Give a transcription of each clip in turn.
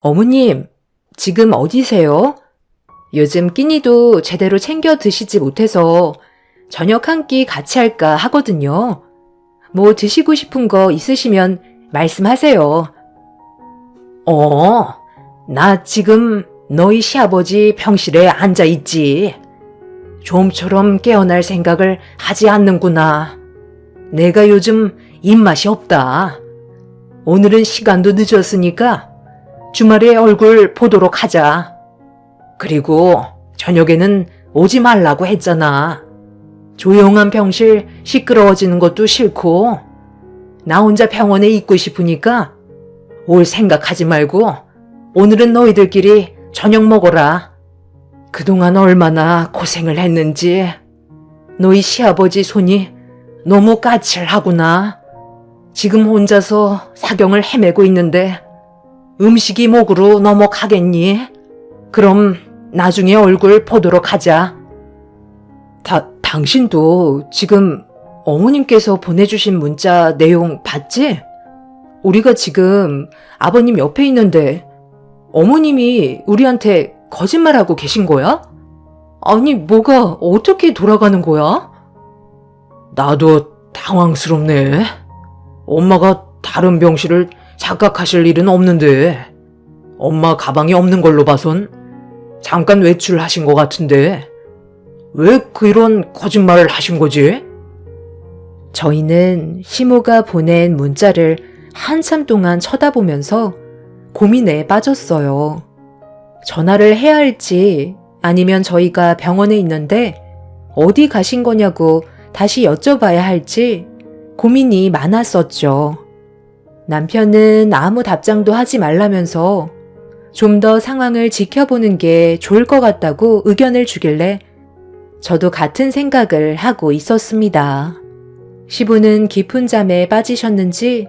어머님, 지금 어디세요? 요즘 끼니도 제대로 챙겨 드시지 못해서 저녁 한 끼 같이 할까 하거든요. 뭐 드시고 싶은 거 있으시면 말씀하세요. 나 지금 너희 시아버지 병실에 앉아 있지. 좀처럼 깨어날 생각을 하지 않는구나. 내가 요즘 입맛이 없다. 오늘은 시간도 늦었으니까 주말에 얼굴 보도록 하자. 그리고 저녁에는 오지 말라고 했잖아. 조용한 병실 시끄러워지는 것도 싫고 나 혼자 병원에 있고 싶으니까 올 생각하지 말고 오늘은 너희들끼리 저녁 먹어라. 그동안 얼마나 고생을 했는지. 너희 시아버지 손이 너무 까칠하구나. 지금 혼자서 사경을 헤매고 있는데 음식이 목으로 넘어가겠니? 그럼 나중에 얼굴 보도록 하자. 당신도 지금 어머님께서 보내주신 문자 내용 봤지? 우리가 지금 아버님 옆에 있는데 어머님이 우리한테 거짓말하고 계신 거야? 아니, 뭐가 어떻게 돌아가는 거야? 나도 당황스럽네. 엄마가 다른 병실을 착각하실 일은 없는데 엄마 가방이 없는 걸로 봐선 잠깐 외출하신 것 같은데 왜 그런 거짓말을 하신 거지? 저희는 시모가 보낸 문자를 한참 동안 쳐다보면서 고민에 빠졌어요. 전화를 해야 할지 아니면 저희가 병원에 있는데 어디 가신 거냐고 다시 여쭤봐야 할지 고민이 많았었죠. 남편은 아무 답장도 하지 말라면서 좀 더 상황을 지켜보는 게 좋을 것 같다고 의견을 주길래 저도 같은 생각을 하고 있었습니다. 시부는 깊은 잠에 빠지셨는지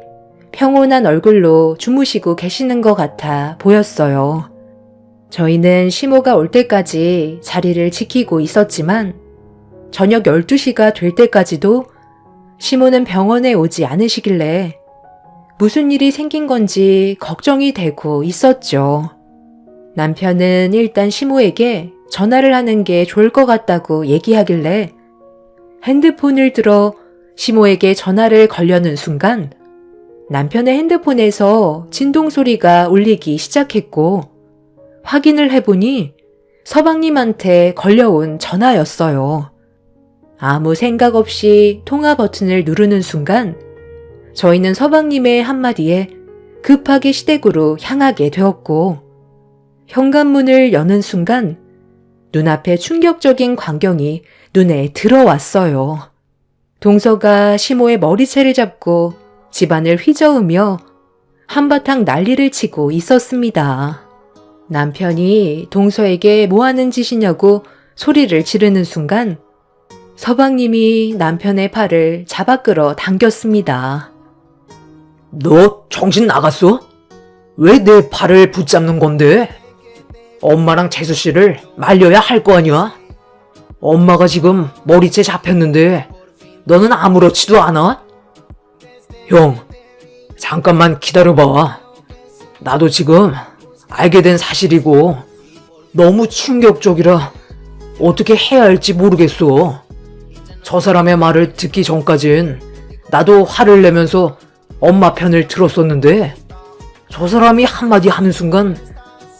평온한 얼굴로 주무시고 계시는 것 같아 보였어요. 저희는 시모가 올 때까지 자리를 지키고 있었지만 저녁 12시가 될 때까지도 시모는 병원에 오지 않으시길래 무슨 일이 생긴 건지 걱정이 되고 있었죠. 남편은 일단 시모에게 전화를 하는 게 좋을 것 같다고 얘기하길래 핸드폰을 들어 시모에게 전화를 걸려는 순간 남편의 핸드폰에서 진동 소리가 울리기 시작했고 확인을 해보니 서방님한테 걸려온 전화였어요. 아무 생각 없이 통화 버튼을 누르는 순간 저희는 서방님의 한마디에 급하게 시댁으로 향하게 되었고 현관문을 여는 순간 눈앞에 충격적인 광경이 눈에 들어왔어요. 동서가 시모의 머리채를 잡고 집안을 휘저으며 한바탕 난리를 치고 있었습니다. 남편이 동서에게 뭐 하는 짓이냐고 소리를 지르는 순간 서방님이 남편의 팔을 잡아 끌어 당겼습니다. 너 정신 나갔어? 왜 내 팔을 붙잡는 건데? 엄마랑 재수 씨를 말려야 할 거 아니야? 엄마가 지금 머리채 잡혔는데 너는 아무렇지도 않아? 형, 잠깐만 기다려봐. 나도 지금 알게 된 사실이고 너무 충격적이라 어떻게 해야 할지 모르겠어. 저 사람의 말을 듣기 전까진 나도 화를 내면서 엄마 편을 들었었는데 저 사람이 한마디 하는 순간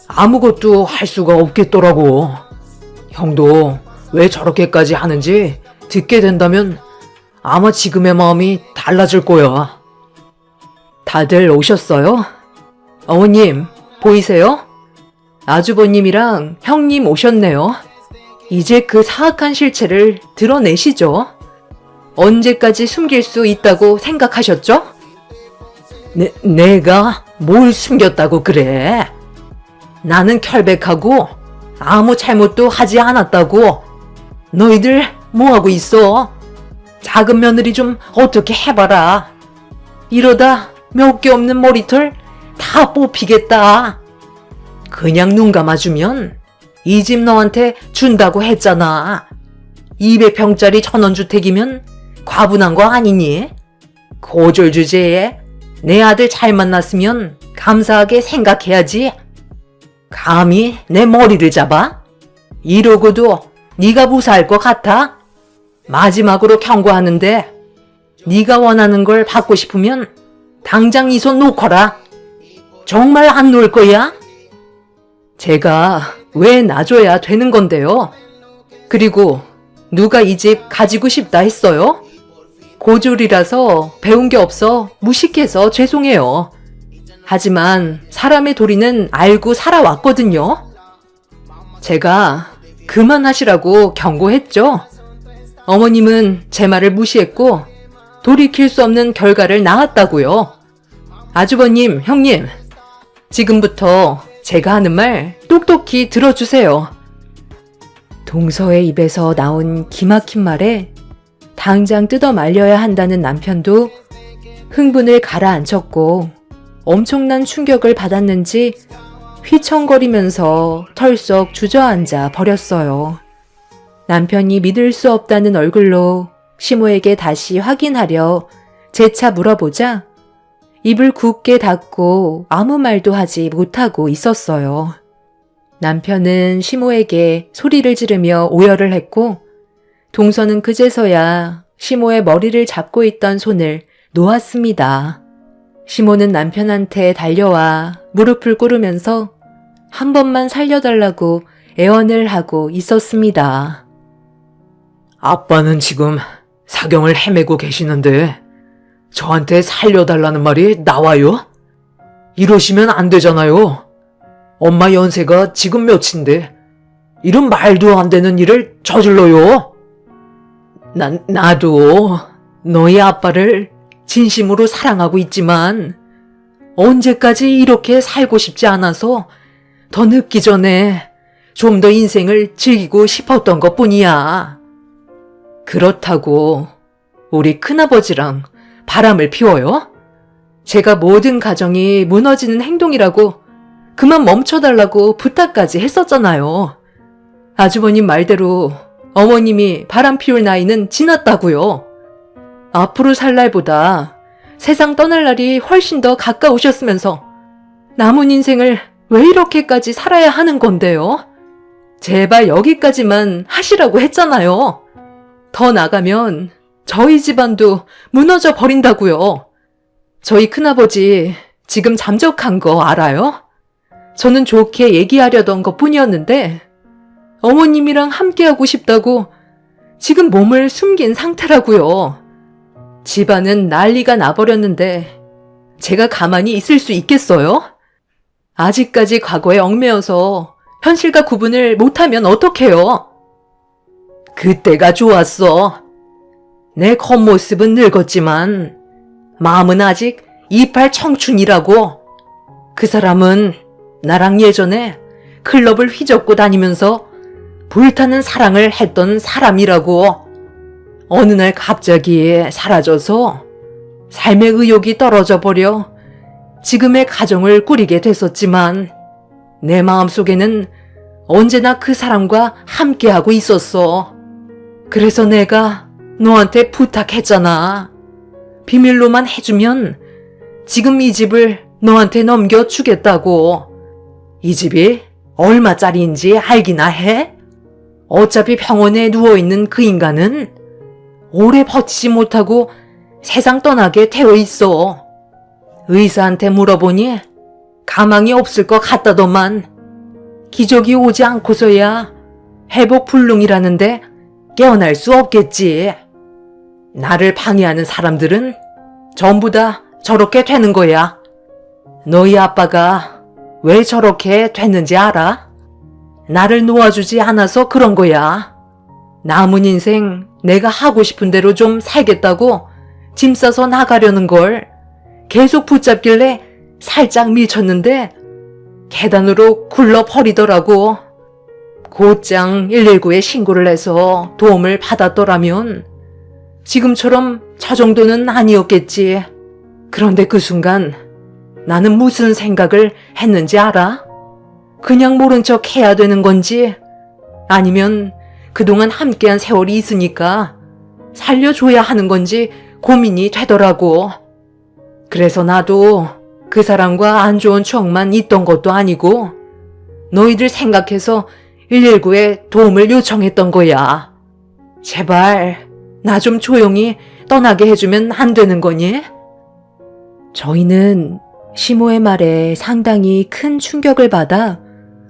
아무것도 할 수가 없겠더라고. 형도 왜 저렇게까지 하는지 듣게 된다면 아마 지금의 마음이 달라질 거야. 다들 오셨어요? 어머님, 보이세요? 아주버님이랑 형님 오셨네요. 이제 그 사악한 실체를 드러내시죠. 언제까지 숨길 수 있다고 생각하셨죠? 내가 뭘 숨겼다고 그래? 나는 결백하고 아무 잘못도 하지 않았다고. 너희들 뭐하고 있어? 작은 며느리 좀 어떻게 해봐라. 이러다 몇 개 없는 머리털 다 뽑히겠다. 그냥 눈 감아주면 이 집 너한테 준다고 했잖아. 200평짜리 전원주택이면 과분한 거 아니니? 고졸 주제에 내 아들 잘 만났으면 감사하게 생각해야지. 감히 내 머리를 잡아? 이러고도 네가 무사할 것 같아? 마지막으로 경고하는데 네가 원하는 걸 받고 싶으면 당장 이 손 놓거라. 정말 안 놓을 거야? 제가 왜 놔줘야 되는 건데요? 그리고 누가 이 집 가지고 싶다 했어요? 고졸이라서 배운 게 없어 무식해서 죄송해요. 하지만 사람의 도리는 알고 살아왔거든요. 제가 그만하시라고 경고했죠. 어머님은 제 말을 무시했고 돌이킬 수 없는 결과를 낳았다고요. 아주버님, 형님, 지금부터 제가 하는 말 똑똑히 들어주세요. 동서의 입에서 나온 기막힌 말에 당장 뜯어 말려야 한다는 남편도 흥분을 가라앉혔고 엄청난 충격을 받았는지 휘청거리면서 털썩 주저앉아 버렸어요. 남편이 믿을 수 없다는 얼굴로 시모에게 다시 확인하려 재차 물어보자 입을 굳게 닫고 아무 말도 하지 못하고 있었어요. 남편은 시모에게 소리를 지르며 오열을 했고 동서는 그제서야 시모의 머리를 잡고 있던 손을 놓았습니다. 시모는 남편한테 달려와 무릎을 꿇으면서 한 번만 살려달라고 애원을 하고 있었습니다. 아빠는 지금 사경을 헤매고 계시는데 저한테 살려달라는 말이 나와요? 이러시면 안 되잖아요. 엄마 연세가 지금 몇인데 이런 말도 안 되는 일을 저질러요. 나도 너희 아빠를 진심으로 사랑하고 있지만 언제까지 이렇게 살고 싶지 않아서 더 늦기 전에 좀 더 인생을 즐기고 싶었던 것뿐이야. 그렇다고 우리 큰아버지랑 바람을 피워요? 제가 모든 가정이 무너지는 행동이라고 그만 멈춰달라고 부탁까지 했었잖아요. 아주버님 말대로 어머님이 바람 피울 나이는 지났다고요. 앞으로 살 날보다 세상 떠날 날이 훨씬 더 가까우셨으면서 남은 인생을 왜 이렇게까지 살아야 하는 건데요? 제발 여기까지만 하시라고 했잖아요. 더 나가면 저희 집안도 무너져 버린다고요. 저희 큰아버지 지금 잠적한 거 알아요? 저는 좋게 얘기하려던 것뿐이었는데 어머님이랑 함께하고 싶다고 지금 몸을 숨긴 상태라고요. 집안은 난리가 나버렸는데 제가 가만히 있을 수 있겠어요? 아직까지 과거에 얽매여서 현실과 구분을 못하면 어떡해요? 그때가 좋았어. 내 겉모습은 늙었지만 마음은 아직 이팔 청춘이라고. 그 사람은 나랑 예전에 클럽을 휘젓고 다니면서 불타는 사랑을 했던 사람이라고. 어느 날 갑자기 사라져서 삶의 의욕이 떨어져 버려 지금의 가정을 꾸리게 됐었지만 내 마음속에는 언제나 그 사람과 함께하고 있었어. 그래서 내가 너한테 부탁했잖아. 비밀로만 해주면 지금 이 집을 너한테 넘겨주겠다고. 이 집이 얼마짜리인지 알기나 해? 어차피 병원에 누워있는 그 인간은 오래 버티지 못하고 세상 떠나게 되어 있어. 의사한테 물어보니 가망이 없을 것 같다더만. 기적이 오지 않고서야 회복 불능이라는데 깨어날 수 없겠지. 나를 방해하는 사람들은 전부 다 저렇게 되는 거야. 너희 아빠가 왜 저렇게 됐는지 알아? 나를 놓아주지 않아서 그런 거야. 남은 인생 내가 하고 싶은 대로 좀 살겠다고 짐 싸서 나가려는 걸 계속 붙잡길래 살짝 밀쳤는데 계단으로 굴러버리더라고. 곧장 119에 신고를 해서 도움을 받았더라면 지금처럼 저 정도는 아니었겠지. 그런데 그 순간 나는 무슨 생각을 했는지 알아? 그냥 모른 척 해야 되는 건지 아니면 그동안 함께한 세월이 있으니까 살려줘야 하는 건지 고민이 되더라고. 그래서 나도 그 사람과 안 좋은 추억만 있던 것도 아니고 너희들 생각해서 119에 도움을 요청했던 거야. 제발 나 좀 조용히 떠나게 해주면 안 되는 거니? 저희는 시모의 말에 상당히 큰 충격을 받아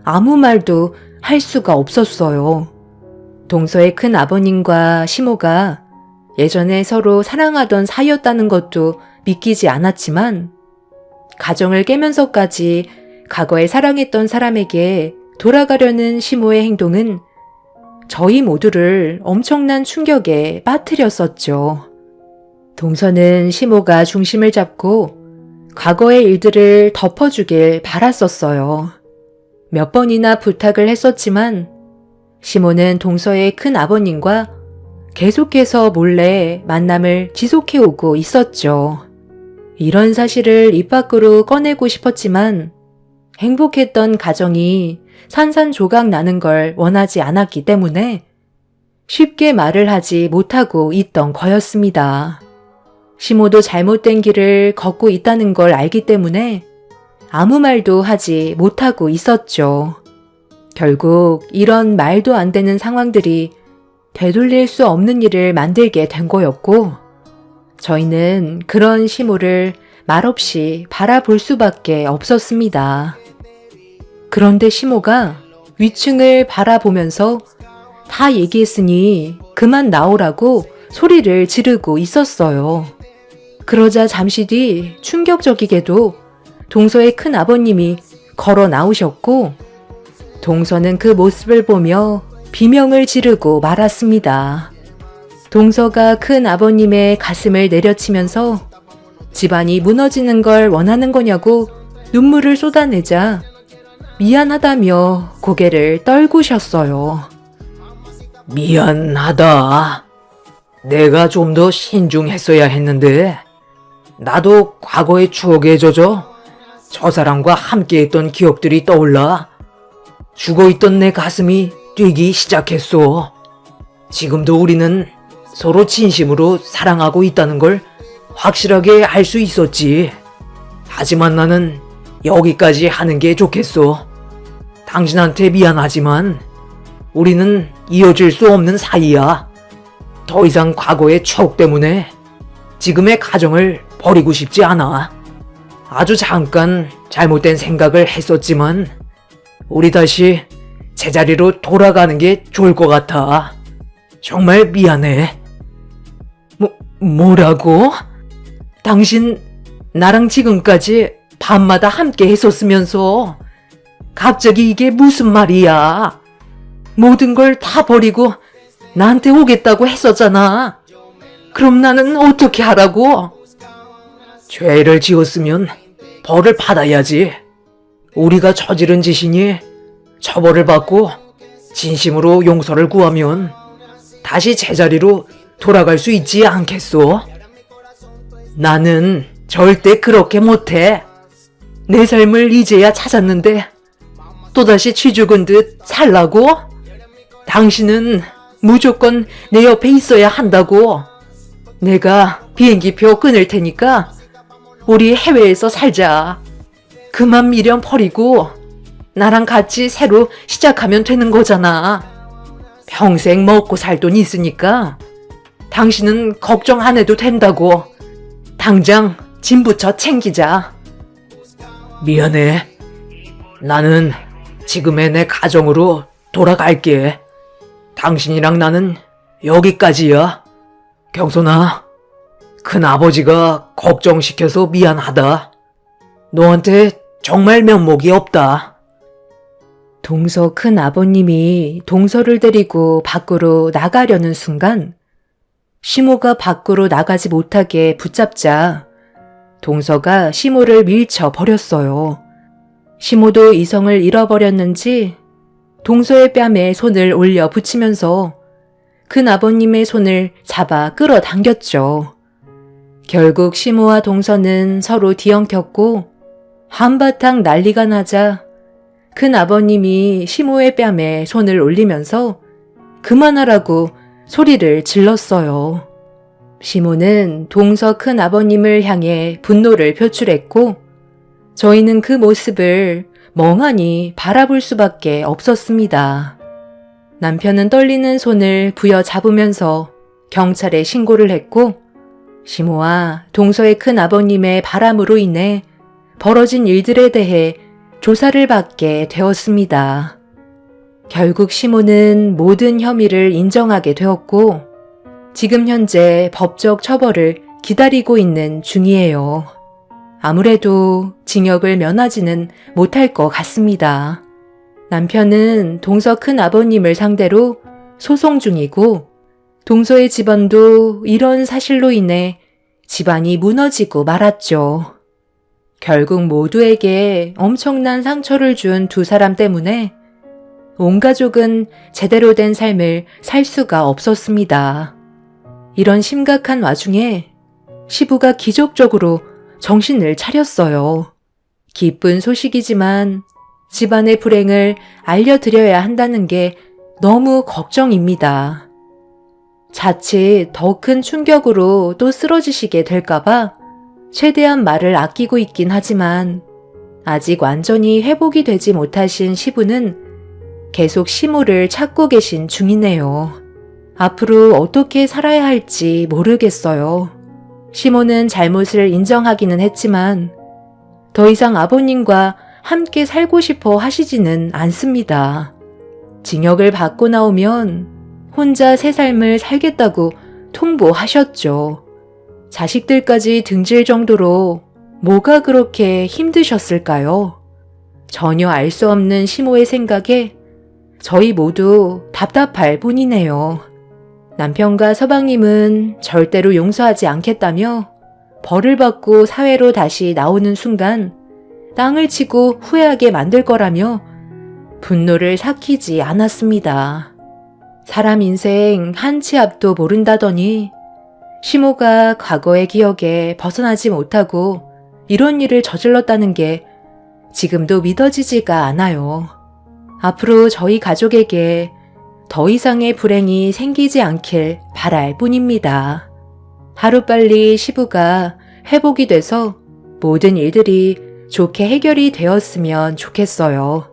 아무 말도 할 수가 없었어요. 동서의 큰 아버님과 시모가 예전에 서로 사랑하던 사이였다는 것도 믿기지 않았지만 가정을 깨면서까지 과거에 사랑했던 사람에게 돌아가려는 시모의 행동은 저희 모두를 엄청난 충격에 빠뜨렸었죠. 동서는 시모가 중심을 잡고 과거의 일들을 덮어주길 바랐었어요. 몇 번이나 부탁을 했었지만 시모는 동서의 큰 아버님과 계속해서 몰래 만남을 지속해오고 있었죠. 이런 사실을 입 밖으로 꺼내고 싶었지만 행복했던 가정이 산산조각 나는 걸 원하지 않았기 때문에 쉽게 말을 하지 못하고 있던 거였습니다. 시모도 잘못된 길을 걷고 있다는 걸 알기 때문에 아무 말도 하지 못하고 있었죠. 결국 이런 말도 안 되는 상황들이 되돌릴 수 없는 일을 만들게 된 거였고 저희는 그런 시모를 말없이 바라볼 수밖에 없었습니다. 그런데 시모가 위층을 바라보면서 다 얘기했으니 그만 나오라고 소리를 지르고 있었어요. 그러자 잠시 뒤 충격적이게도 동서의 큰 아버님이 걸어 나오셨고 동서는 그 모습을 보며 비명을 지르고 말았습니다. 동서가 큰 아버님의 가슴을 내려치면서 집안이 무너지는 걸 원하는 거냐고 눈물을 쏟아내자 미안하다며 고개를 떨구셨어요. 미안하다. 내가 좀 더 신중했어야 했는데 나도 과거의 추억에 젖어 저 사람과 함께했던 기억들이 떠올라 죽어있던 내 가슴이 뛰기 시작했어. 지금도 우리는 서로 진심으로 사랑하고 있다는 걸 확실하게 알 수 있었지. 하지만 나는 여기까지 하는 게 좋겠어. 당신한테 미안하지만 우리는 이어질 수 없는 사이야. 더 이상 과거의 추억 때문에 지금의 가정을 버리고 싶지 않아. 아주 잠깐 잘못된 생각을 했었지만 우리 다시 제자리로 돌아가는 게 좋을 것 같아. 정말 미안해. 뭐라고? 당신 나랑 지금까지 밤마다 함께 했었으면서 갑자기 이게 무슨 말이야? 모든 걸 다 버리고 나한테 오겠다고 했었잖아. 그럼 나는 어떻게 하라고? 죄를 지었으면 벌을 받아야지. 우리가 저지른 짓이니 처벌을 받고 진심으로 용서를 구하면 다시 제자리로 돌아갈 수 있지 않겠소? 나는 절대 그렇게 못해. 내 삶을 이제야 찾았는데 또다시 쥐 죽은 듯 살라고? 당신은 무조건 내 옆에 있어야 한다고. 내가 비행기표 끊을 테니까 우리 해외에서 살자. 그만 미련 버리고 나랑 같이 새로 시작하면 되는 거잖아. 평생 먹고 살 돈 있으니까 당신은 걱정 안 해도 된다고. 당장 짐부터 챙기자. 미안해. 나는 지금의 내 가정으로 돌아갈게. 당신이랑 나는 여기까지야. 경선아, 큰아버지가 걱정시켜서 미안하다. 너한테 정말 면목이 없다. 동서 큰 아버님이 동서를 데리고 밖으로 나가려는 순간 시모가 밖으로 나가지 못하게 붙잡자 동서가 시모를 밀쳐 버렸어요. 시모도 이성을 잃어버렸는지 동서의 뺨에 손을 올려 붙이면서 큰 아버님의 손을 잡아 끌어당겼죠. 결국 시모와 동서는 서로 뒤엉켰고 한바탕 난리가 나자 큰 아버님이 시모의 뺨에 손을 올리면서 그만하라고 소리를 질렀어요. 시모는 동서 큰 아버님을 향해 분노를 표출했고 저희는 그 모습을 멍하니 바라볼 수밖에 없었습니다. 남편은 떨리는 손을 부여잡으면서 경찰에 신고를 했고 시모와 동서의 큰 아버님의 바람으로 인해 벌어진 일들에 대해 조사를 받게 되었습니다. 결국 시모는 모든 혐의를 인정하게 되었고 지금 현재 법적 처벌을 기다리고 있는 중이에요. 아무래도 징역을 면하지는 못할 것 같습니다. 남편은 동서 큰 아버님을 상대로 소송 중이고 동서의 집안도 이런 사실로 인해 집안이 무너지고 말았죠. 결국 모두에게 엄청난 상처를 준 두 사람 때문에 온 가족은 제대로 된 삶을 살 수가 없었습니다. 이런 심각한 와중에 시부가 기적적으로 정신을 차렸어요. 기쁜 소식이지만 집안의 불행을 알려드려야 한다는 게 너무 걱정입니다. 자칫 더 큰 충격으로 또 쓰러지시게 될까봐 최대한 말을 아끼고 있긴 하지만 아직 완전히 회복이 되지 못하신 시부는 계속 시모를 찾고 계신 중이네요. 앞으로 어떻게 살아야 할지 모르겠어요. 시모는 잘못을 인정하기는 했지만 더 이상 아버님과 함께 살고 싶어 하시지는 않습니다. 징역을 받고 나오면 혼자 새 삶을 살겠다고 통보하셨죠. 자식들까지 등질 정도로 뭐가 그렇게 힘드셨을까요? 전혀 알 수 없는 시모의 생각에 저희 모두 답답할 뿐이네요. 남편과 서방님은 절대로 용서하지 않겠다며 벌을 받고 사회로 다시 나오는 순간 땅을 치고 후회하게 만들 거라며 분노를 삭히지 않았습니다. 사람 인생 한 치 앞도 모른다더니 시모가 과거의 기억에 벗어나지 못하고 이런 일을 저질렀다는 게 지금도 믿어지지가 않아요. 앞으로 저희 가족에게 더 이상의 불행이 생기지 않길 바랄 뿐입니다. 하루빨리 시부가 회복이 돼서 모든 일들이 좋게 해결이 되었으면 좋겠어요.